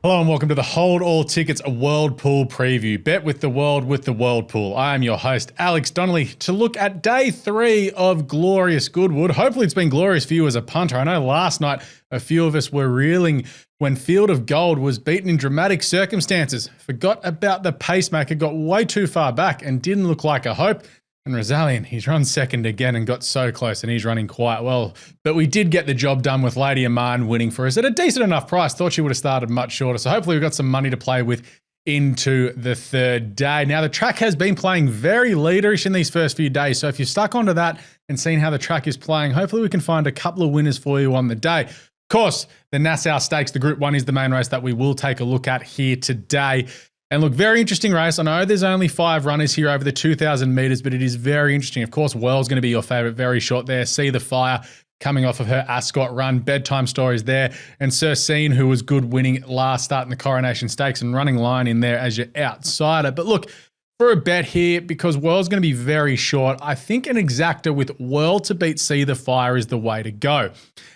Hello and welcome to the Hold All Tickets World Pool Preview. Bet with the World Pool. I am your host, Alex Donnelly, to look at day 3 of Glorious Goodwood. Hopefully it's been glorious for you as a punter. I know last night a few of us were reeling when Field of Gold was beaten in dramatic circumstances. Forgot about the pacemaker, got way too far back and didn't look like a hope. And Resilient, he's run second again and got so close, and he's running quite well. But we did get the job done with Lady Aman winning for us at a decent enough price. Thought she would have started much shorter. So hopefully we've got some money to play with into the third day. Now, the track has been playing very leaderish in these first few days. So if you're stuck onto that and seen how the track is playing, hopefully we can find a couple of winners for you on the day. Of course, the Nassau Stakes, the Group 1 is the main race that we will take a look at here today. And look, very interesting race. I know there's only 5 runners here over the 2,000 metres, but it is very interesting. Of course, Whirl's going to be your favourite, very short there. See the Fire coming off of her Ascot run. Bedtime Stories there. And Sir Scene, who was good winning last start in the Coronation Stakes and running line in there as your outsider. But look, for a bet here, because Whirl's going to be very short, I think an exacta with Whirl to beat See the Fire is the way to go.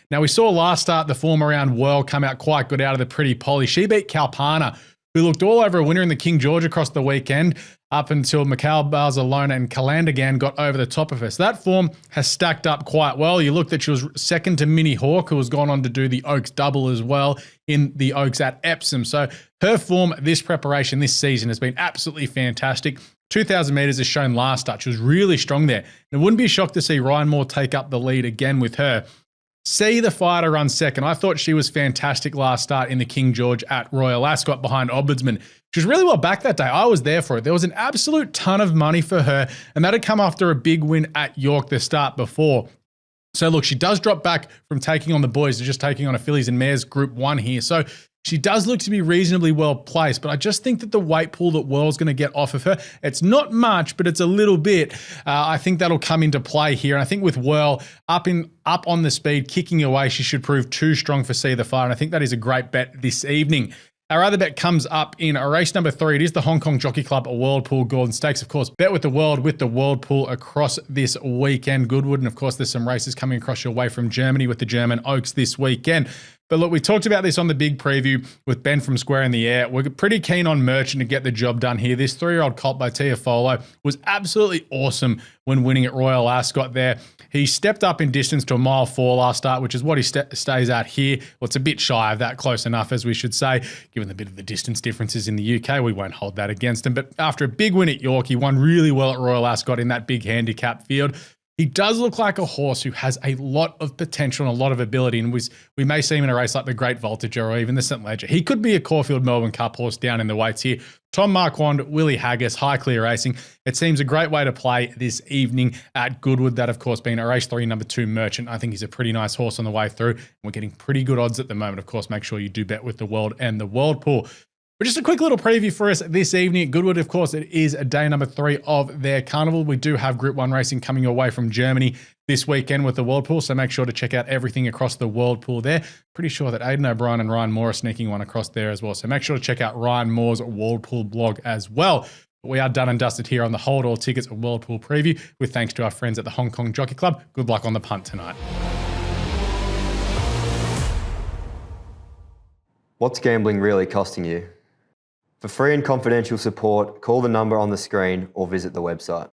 Now, we saw last start the form around Whirl come out quite good out of the Pretty Polly. She beat Kalpana, who looked all over a winner in the King George across the weekend, up until Mikhail Barcelona and Calandagan got over the top of her. So that form has stacked up quite well. You looked that she was second to Minnie Hawk, who has gone on to do the Oaks double as well in the Oaks at Epsom. So her form this preparation this season has been absolutely fantastic. 2,000 metres has shown last start. She was really strong there. And it wouldn't be a shock to see Ryan Moore take up the lead again with her. See the Fire to run second. I thought she was fantastic last start in the King George at Royal Ascot behind Ombudsman. She was really well back that day. I was there for it. There was an absolute ton of money for her, and that had come after a big win at York the start before. So look, she does drop back from taking on the boys to just taking on a Fillies and Mares Group 1 here. So she does look to be reasonably well placed, but I just think that the weight pool that Whirl's going to get off of her, it's not much, but it's a little bit. I think that'll come into play here. And I think with Whirl up on the speed, kicking away, she should prove too strong for See the Fire. And I think that is a great bet this evening. Our other bet comes up in race number 3. It is the Hong Kong Jockey Club World Pool Golden Stakes. Of course, bet with the World Pool across this weekend. Goodwood, and of course, there's some races coming across your way from Germany with the German Oaks this weekend. But look, we talked about this on the big preview with Ben from Square in the Air. We're pretty keen on Merchant to get the job done here. This 3-year-old colt by Tiafolo was absolutely awesome when winning at Royal Ascot there. He stepped up in distance to a mile 4 last start, which is what he stays at here. Well, it's a bit shy of that, close enough, as we should say. Given the bit of the distance differences in the UK, we won't hold that against him. But after a big win at York, he won really well at Royal Ascot in that big handicap field. He does look like a horse who has a lot of potential and a lot of ability, and we may see him in a race like the Great Voltager or even the St. Ledger. He could be a Caulfield Melbourne Cup horse down in the weights here. Tom Marquand, Willie Haggas, High Clear Racing. It seems a great way to play this evening at Goodwood. That, of course, being a race 3, number 2, Merchant. I think he's a pretty nice horse on the way through. We're getting pretty good odds at the moment. Of course, make sure you do bet with the World and the World Pool. But just a quick little preview for us this evening at Goodwood. Of course, it is day number 3 of their carnival. We do have Group 1 racing coming your way from Germany this weekend with the World Pool, so make sure to check out everything across the World Pool there. Pretty sure that Aidan O'Brien and Ryan Moore are sneaking one across there as well, so make sure to check out Ryan Moore's World Pool blog as well. But we are done and dusted here on the Hold All Tickets World Pool preview with thanks to our friends at the Hong Kong Jockey Club. Good luck on the punt tonight. What's gambling really costing you? For free and confidential support, call the number on the screen or visit the website.